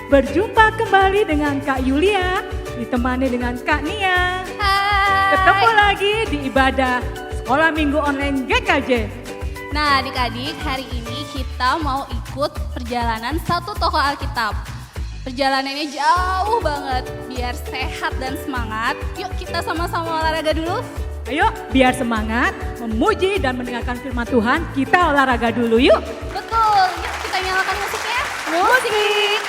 Berjumpa kembali dengan Kak Yulia, ditemani dengan Kak Nia. Hai. Ketemu lagi di ibadah Sekolah Minggu Online GKJ. Nah adik-adik, hari ini kita mau ikut perjalanan satu tokoh Alkitab. Perjalanannya jauh banget, biar sehat dan semangat. Yuk kita sama-sama olahraga dulu. Ayo, biar semangat, memuji dan mendengarkan firman Tuhan, kita olahraga dulu yuk. Betul, yuk kita nyalakan musiknya. Musik.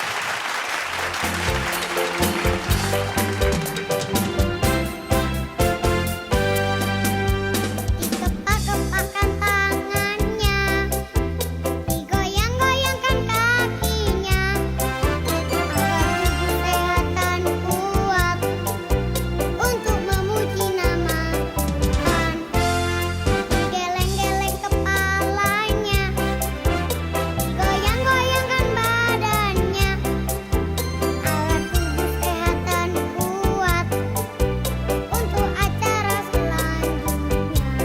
Dikepak-kepakkan tangannya, digoyang-goyangkan kakinya, agar tubuh sehat dan kuat untuk memuji nama Tuhan. Geleng-geleng kepalanya, digoyang-goyangkan badannya, agar tubuh sehat dan kuat untuk acara selanjutnya.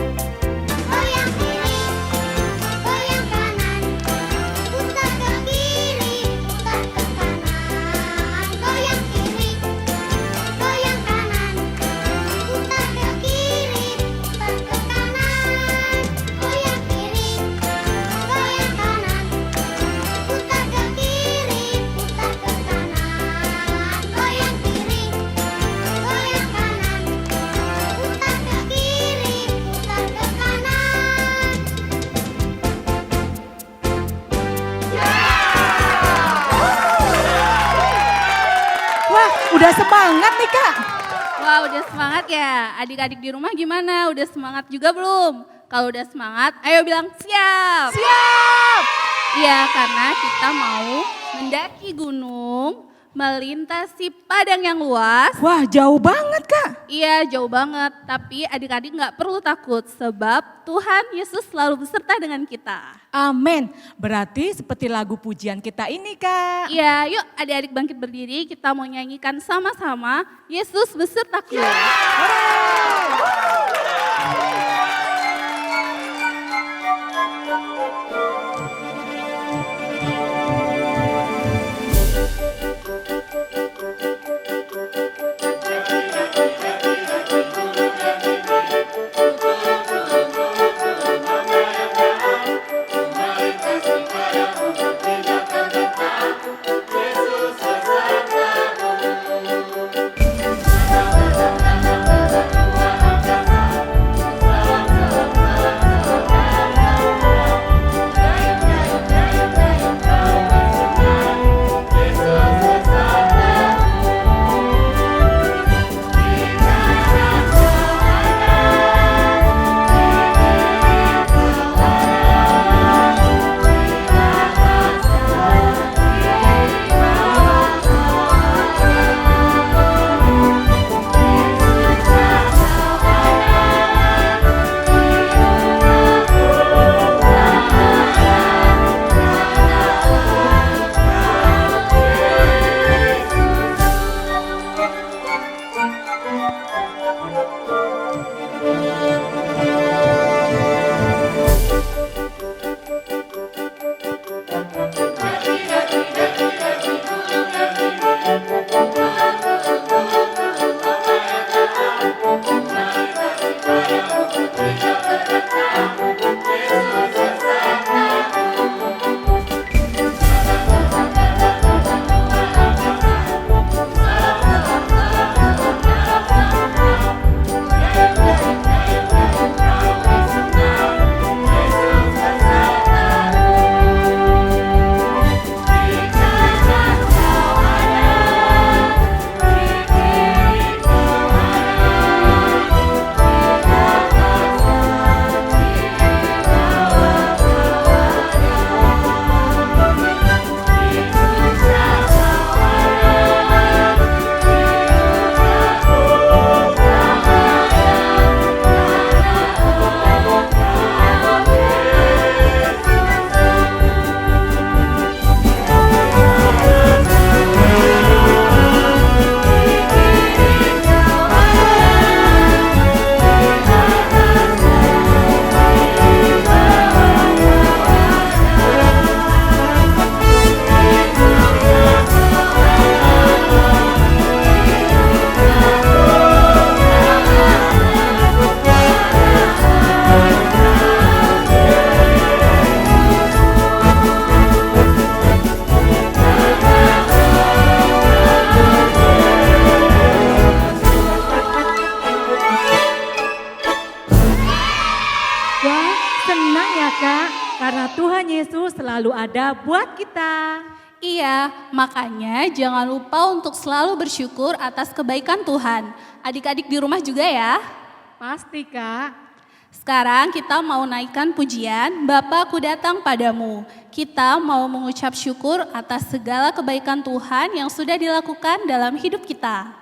Goyang kiri, goyang kanan, putar ke kiri, putar ke kanan. Goyang kiri, goyang kanan, putar ke kiri, putar ke kanan. Goyang kiri, goyang kanan, putar ke kiri, putar ke kanan. Goyang kiri, goyang kanan, putar ke kiri, putar ke kanan. Wah, udah semangat nih Kak. Wah udah semangat ya, adik-adik di rumah gimana? Udah semangat juga belum? Kalau udah semangat, ayo bilang siap. Siap. Iya, karena kita mau mendaki gunung, melintasi padang yang luas. Wah, jauh banget Kak. Iya, jauh banget. Tapi adik-adik nggak perlu takut, sebab Tuhan Yesus selalu beserta dengan kita. Amin. Berarti seperti lagu pujian kita ini Kak. Iya, yuk adik-adik bangkit berdiri, kita mau nyanyikan sama-sama Yesus besertaku. selalu ada buat kita. Iya, makanya jangan lupa untuk selalu bersyukur atas kebaikan Tuhan. Adik-adik di rumah juga ya. Pasti Kak. Sekarang kita mau naikkan pujian, Bapa ku datang padamu. Kita mau mengucap syukur atas segala kebaikan Tuhan yang sudah dilakukan dalam hidup kita.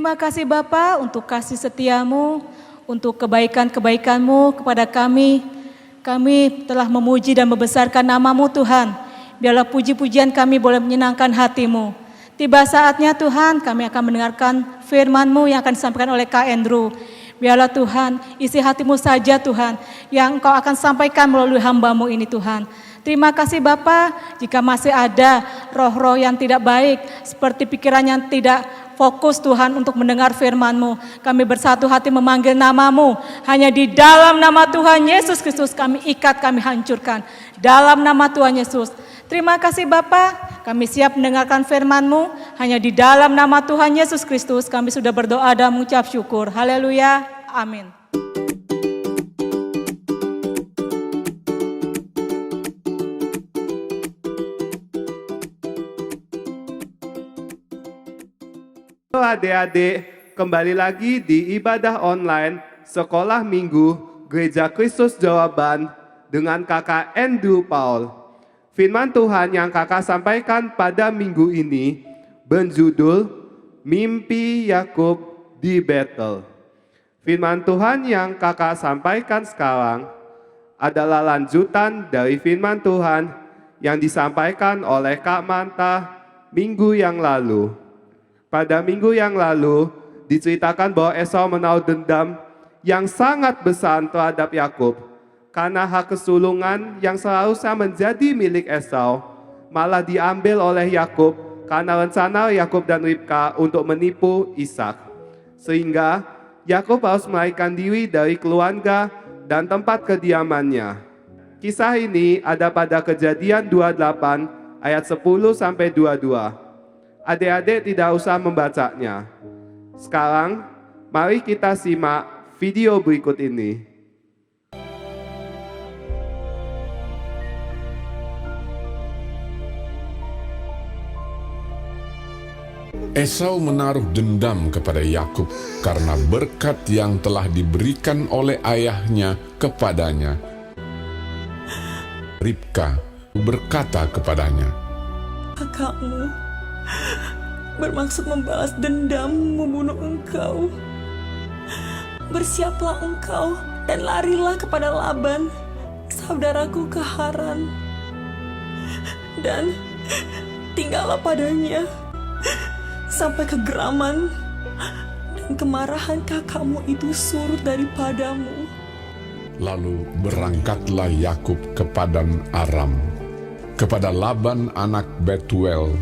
Terima kasih Bapa untuk kasih setiamu, untuk kebaikan-kebaikanmu kepada kami. Kami telah memuji dan membesarkan namamu Tuhan. Biarlah puji-pujian kami boleh menyenangkan hatimu. Tiba saatnya Tuhan kami akan mendengarkan firman-Mu yang akan disampaikan oleh Kak Andrew. Biarlah Tuhan isi hatimu saja Tuhan yang Engkau akan sampaikan melalui hamba-Mu ini Tuhan. Terima kasih Bapa, jika masih ada roh-roh yang tidak baik, seperti pikiran yang tidak fokus Tuhan untuk mendengar firman-Mu, kami bersatu hati memanggil nama-Mu. Hanya di dalam nama Tuhan Yesus Kristus kami ikat, kami hancurkan. Dalam nama Tuhan Yesus. Terima kasih Bapa, kami siap mendengarkan firman-Mu. Hanya di dalam nama Tuhan Yesus Kristus kami sudah berdoa dan mengucap syukur. Haleluya, amin. Halo adik-adik, kembali lagi di ibadah online Sekolah Minggu Gereja Kristus Jawaban dengan kakak Andrew Paul. Firman Tuhan yang kakak sampaikan pada minggu ini berjudul Mimpi Yakub di Betel. Firman Tuhan yang kakak sampaikan sekarang adalah lanjutan dari firman Tuhan yang disampaikan oleh Kak Manta minggu yang lalu. Pada minggu yang lalu, diceritakan bahwa Esau menaruh dendam yang sangat besar terhadap Yakub karena hak kesulungan yang seharusnya menjadi milik Esau malah diambil oleh Yakub karena rencana Yakub dan Ribka untuk menipu Ishak. Sehingga Yakub harus melarikan diri dari keluarga dan tempat kediamannya. Kisah ini ada pada Kejadian 28 ayat 10 sampai 22. Adik-adik tidak usah membacanya. Sekarang, mari kita simak video berikut ini. Esau menaruh dendam kepada Yakub karena berkat yang telah diberikan oleh ayahnya kepadanya. Ribka berkata kepadanya, "Kakakmu bermaksud membalas dendam membunuh engkau. Bersiaplah engkau dan larilah kepada Laban, saudaraku ke Haran, dan tinggallah padanya sampai kegeraman dan kemarahan kakakmu itu surut daripadamu." Lalu berangkatlah Yakub ke Padan Aram, kepada Laban anak Betuel,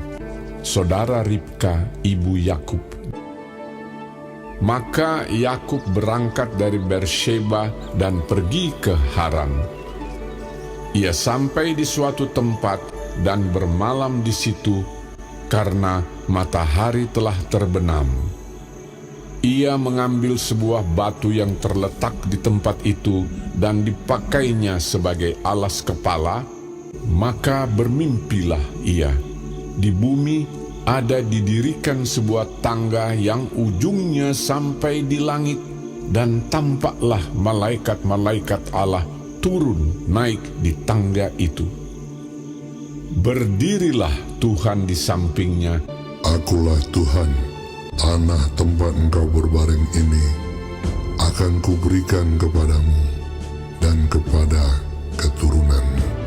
saudara Ribka ibu Yakub. Maka Yakub berangkat dari Beersheba dan pergi ke Haran. Ia sampai di suatu tempat dan bermalam di situ karena matahari telah terbenam. Ia mengambil sebuah batu yang terletak di tempat itu dan dipakainya sebagai alas kepala, maka bermimpilah ia. Di bumi ada didirikan sebuah tangga yang ujungnya sampai di langit, dan tampaklah malaikat-malaikat Allah turun naik di tangga itu. Berdirilah Tuhan di sampingnya. Akulah Tuhan, tanah tempat engkau berbaring ini akan kuberikan kepadamu dan kepada keturunanmu.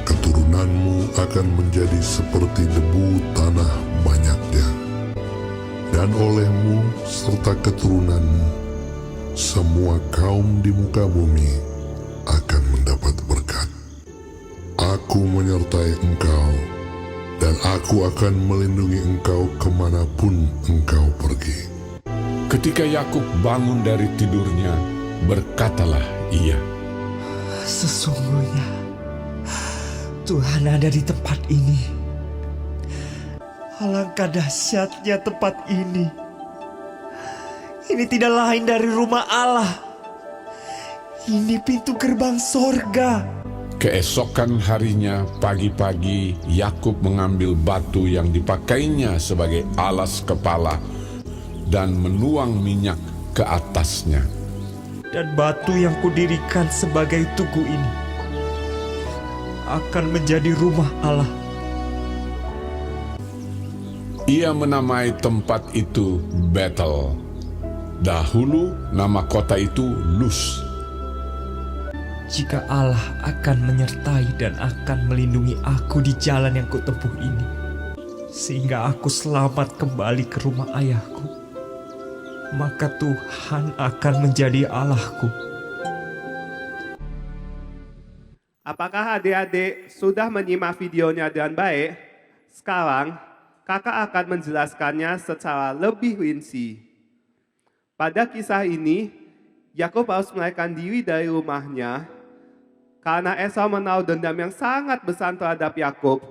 Keturunanmu akan menjadi seperti debu tanah banyaknya, dan olehmu serta keturunanmu semua kaum di muka bumi akan mendapat berkat. Aku menyertai engkau, dan aku akan melindungi engkau kemanapun engkau pergi. Ketika Yakub bangun dari tidurnya, berkatalah ia, "Sesungguhnya Tuhan ada di tempat ini. Alangkah dahsyatnya tempat ini. Ini tidak lain dari rumah Allah. Ini pintu gerbang sorga." Keesokan harinya pagi-pagi Yakub mengambil batu yang dipakainya sebagai alas kepala dan menuang minyak ke atasnya. Dan batu yang kudirikan sebagai tugu ini akan menjadi rumah Allah. Ia menamai tempat itu Betel. Dahulu nama kota itu Luz. Jika Allah akan menyertai dan akan melindungi aku di jalan yang kutempuh ini, sehingga aku selamat kembali ke rumah ayahku, maka Tuhan akan menjadi Allahku. Apakah adik-adik sudah menyimak videonya dengan baik? Sekarang, kakak akan menjelaskannya secara lebih rinci. Pada kisah ini, Yakub harus melarikan diri dari rumahnya karena Esau menaruh dendam yang sangat besar terhadap Yakub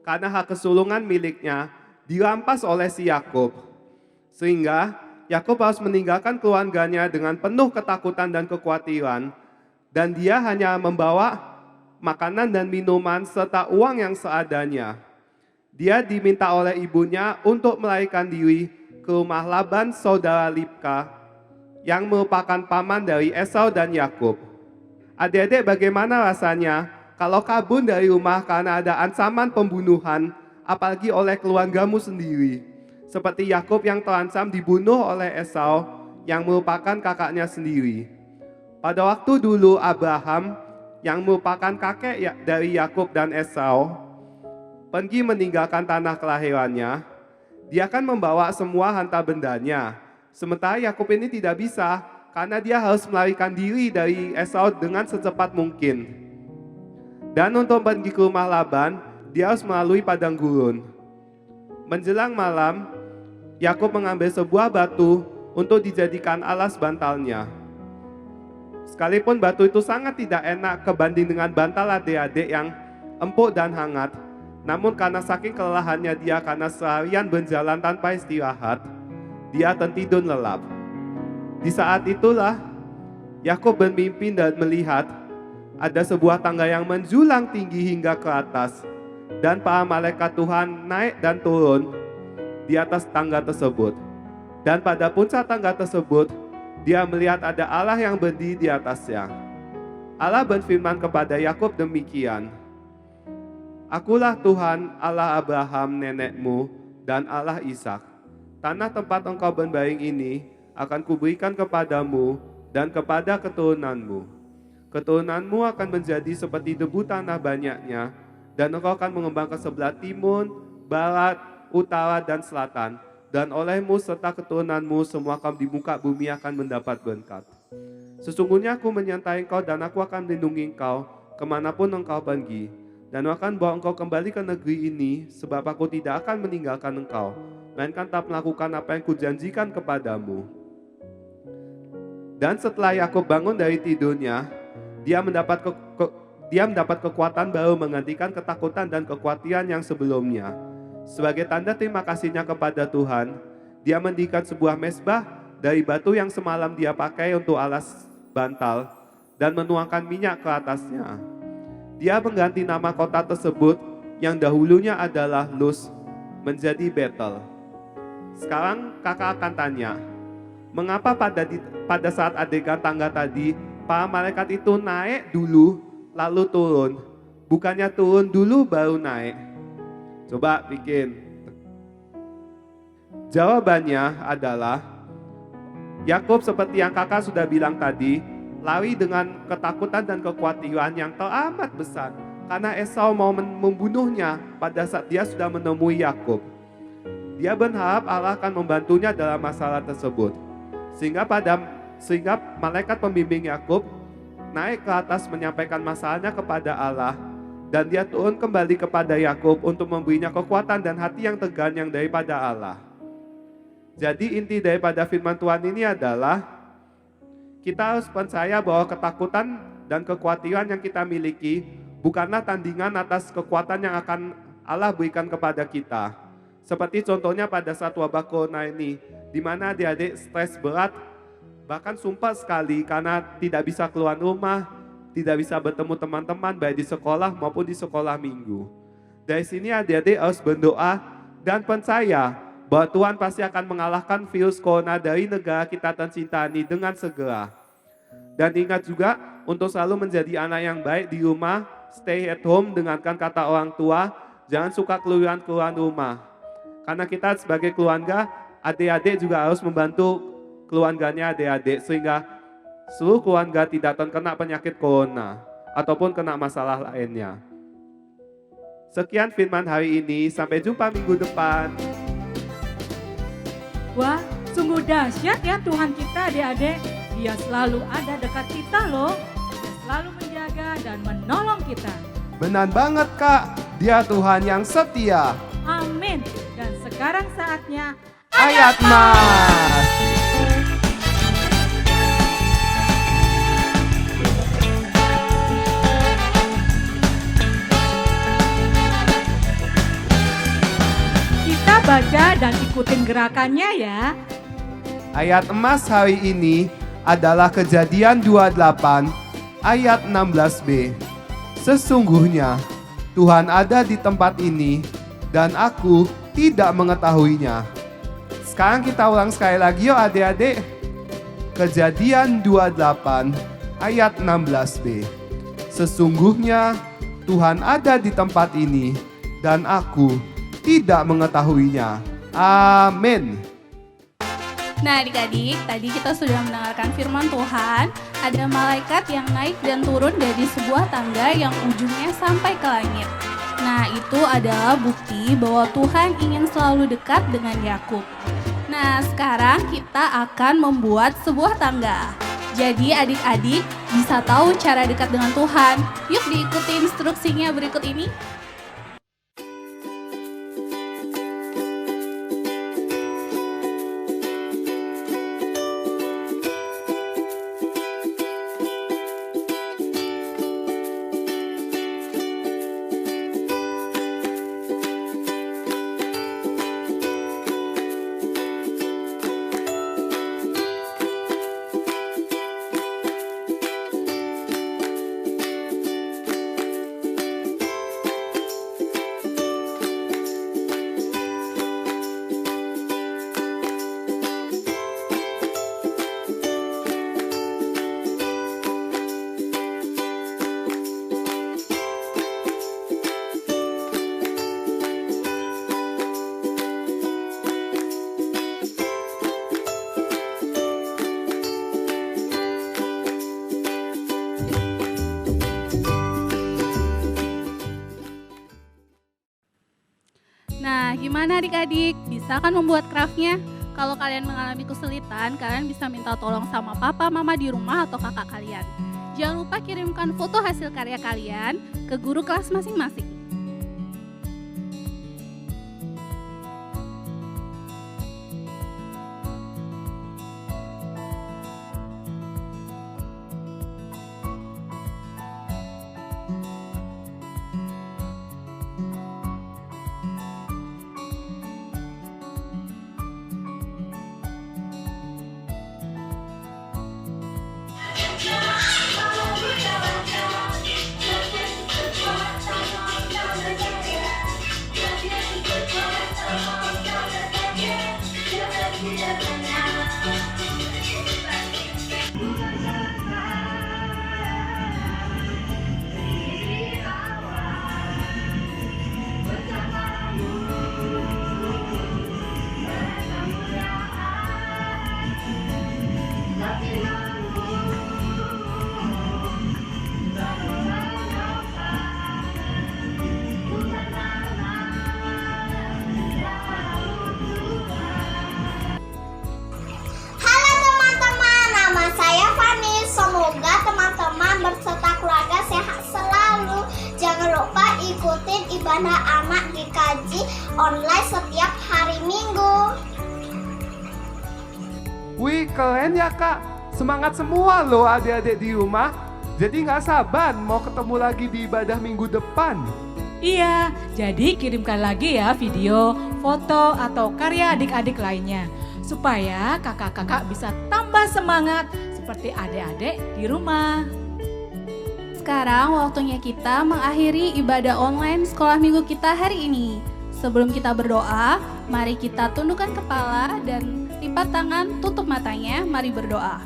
karena hak kesulungan miliknya dirampas oleh si Yakub. Sehingga Yakub harus meninggalkan keluarganya dengan penuh ketakutan dan kekhawatiran, dan dia hanya membawa makanan dan minuman serta uang yang seadanya. Dia diminta oleh ibunya untuk melarikan diri ke rumah Laban saudara Ribka yang merupakan paman dari Esau dan Yakub. Adik-adik, bagaimana rasanya kalau kabur dari rumah karena ada ancaman pembunuhan, apalagi oleh keluargamu sendiri? Seperti Yakub yang terancam dibunuh oleh Esau yang merupakan kakaknya sendiri. Pada waktu dulu Abraham yang merupakan kakek dari Yakub dan Esau pergi meninggalkan tanah kelahirannya, dia akan membawa semua harta bendanya. Sementara Yakub ini tidak bisa karena dia harus melarikan diri dari Esau dengan secepat mungkin. Dan untuk pergi ke rumah Laban, dia harus melalui padang gurun. Menjelang malam, Yakub mengambil sebuah batu untuk dijadikan alas bantalnya. Sekalipun batu itu sangat tidak enak kebanding dengan bantal adik-adik yang empuk dan hangat, namun karena saking kelelahannya dia karena seharian berjalan tanpa istirahat, dia tertidur lelap. Di saat itulah Yakub bermimpi dan melihat ada sebuah tangga yang menjulang tinggi hingga ke atas, dan para malaikat Tuhan naik dan turun di atas tangga tersebut. Dan pada puncak tangga tersebut, dia melihat ada Allah yang berdiri di atasnya. Allah berfirman kepada Yakub demikian, "Akulah Tuhan Allah Abraham nenekmu dan Allah Ishak. Tanah tempat engkau berbaring ini akan kuberikan kepadamu dan kepada keturunanmu. Keturunanmu akan menjadi seperti debu tanah banyaknya, dan engkau akan mengembang ke sebelah timur, barat, utara, dan selatan. Dan olehmu serta keturunanmu semua kaum di muka bumi akan mendapat berkat. Sesungguhnya aku menyertai engkau dan aku akan melindungi engkau kemanapun engkau pergi. Dan akan bawa engkau kembali ke negeri ini, sebab aku tidak akan meninggalkan engkau, melainkan tetap melakukan apa yang kujanjikan kepadamu." Dan setelah Yakub bangun dari tidurnya, dia mendapat kekuatan baru menggantikan ketakutan dan kekhawatiran yang sebelumnya. Sebagai tanda terima kasihnya kepada Tuhan, dia mendirikan sebuah mezbah dari batu yang semalam dia pakai untuk alas bantal dan menuangkan minyak ke atasnya. Dia mengganti nama kota tersebut yang dahulunya adalah Luz menjadi Betel. Sekarang kakak akan tanya, mengapa pada saat adegan tangga tadi, para malaikat itu naik dulu lalu turun? Bukannya turun dulu baru naik? Coba bikin. Jawabannya adalah, Yakub seperti yang kakak sudah bilang tadi, lari dengan ketakutan dan kekhawatiran yang teramat besar karena Esau mau membunuhnya pada saat dia sudah menemui Yakub. Dia berharap Allah akan membantunya dalam masalah tersebut. Sehingga malaikat pembimbing Yakub naik ke atas menyampaikan masalahnya kepada Allah, dan dia turun kembali kepada Yakub untuk memberinya kekuatan dan hati yang tegar yang daripada Allah. Jadi inti daripada firman Tuhan ini adalah kita harus percaya bahwa ketakutan dan kekhawatiran yang kita miliki bukanlah tandingan atas kekuatan yang akan Allah berikan kepada kita. Seperti contohnya pada saat wabah corona ini, di mana adik-adik stres berat, bahkan sumpah sekali karena tidak bisa keluar rumah, tidak bisa bertemu teman-teman baik di sekolah maupun di sekolah minggu. Dari sini adik-adik harus berdoa dan percaya bahwa Tuhan pasti akan mengalahkan virus corona dari negara kita tercinta ini dengan segera. Dan ingat juga untuk selalu menjadi anak yang baik di rumah, stay at home, dengarkan kata orang tua, jangan suka keluar rumah. Karena kita sebagai keluarga, adik-adik juga harus membantu keluarganya adik-adik sehingga seluruh keluarga tidak terkena penyakit corona ataupun kena masalah lainnya. Sekian firman hari ini, sampai jumpa minggu depan. Wah, sungguh dahsyat ya Tuhan kita adik-adik. Dia selalu ada dekat kita loh. Dia selalu menjaga dan menolong kita. Benar banget Kak, Dia Tuhan yang setia. Amin. Dan sekarang saatnya Ayat Mas. kita baca dan ikutin gerakannya ya. Ayat emas hari ini adalah Kejadian 28 ayat 16b. Sesungguhnya Tuhan ada di tempat ini dan aku tidak mengetahuinya. Sekarang kita ulang sekali lagi yuk adik-adik. Kejadian 28 ayat 16b. Sesungguhnya Tuhan ada di tempat ini dan aku tidak mengetahuinya. Amin. Nah adik-adik, tadi kita sudah mendengarkan firman Tuhan. Ada malaikat yang naik dan turun dari sebuah tangga yang ujungnya sampai ke langit. Nah itu adalah bukti bahwa Tuhan ingin selalu dekat dengan Yakub. Nah sekarang kita akan membuat sebuah tangga. Jadi adik-adik bisa tahu cara dekat dengan Tuhan. Yuk diikuti instruksinya berikut ini. Nah, gimana adik-adik? Bisa kan membuat craftnya? Kalau kalian mengalami kesulitan, kalian bisa minta tolong sama papa, mama di rumah atau kakak kalian. Jangan lupa kirimkan foto hasil karya kalian ke guru kelas masing-masing. Halo teman-teman, nama saya Fani. Semoga teman-teman berserta keluarga sehat selalu. Jangan lupa ikutin ibadah anak GKJ online setiap hari Minggu. Wih, keren ya Kak. Semangat semua loh adik-adik di rumah. Jadi nggak sabar mau ketemu lagi di ibadah minggu depan. Iya, jadi kirimkan lagi ya video, foto, atau karya adik-adik lainnya. Supaya kakak-kakak bisa tambah semangat seperti adik-adik di rumah. Sekarang waktunya kita mengakhiri ibadah online sekolah minggu kita hari ini. Sebelum kita berdoa, mari kita tundukkan kepala dan lipat tangan, tutup matanya, mari berdoa.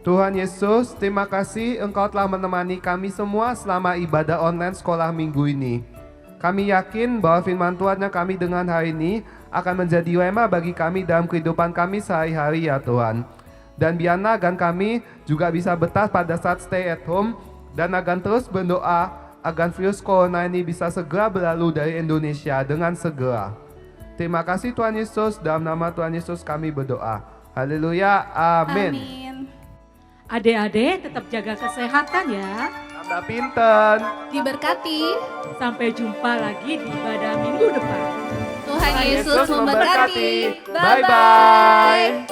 Tuhan Yesus, terima kasih Engkau telah menemani kami semua selama ibadah online sekolah minggu ini. Kami yakin bahwa firman Tuhan yang kami dengar hari ini akan menjadi rema bagi kami dalam kehidupan kami sehari-hari ya Tuhan. Dan biarlah agar kami juga bisa betah pada saat stay at home dan akan terus berdoa agar virus corona ini bisa segera berlalu dari Indonesia dengan segera. Terima kasih Tuhan Yesus, dalam nama Tuhan Yesus kami berdoa. Haleluya, amin. Amin. Adik-adik tetap jaga kesehatan ya. Tambah pinten. Diberkati. Sampai jumpa lagi di ibadah minggu depan. Tuhan Yesus memberkati. Bye-bye.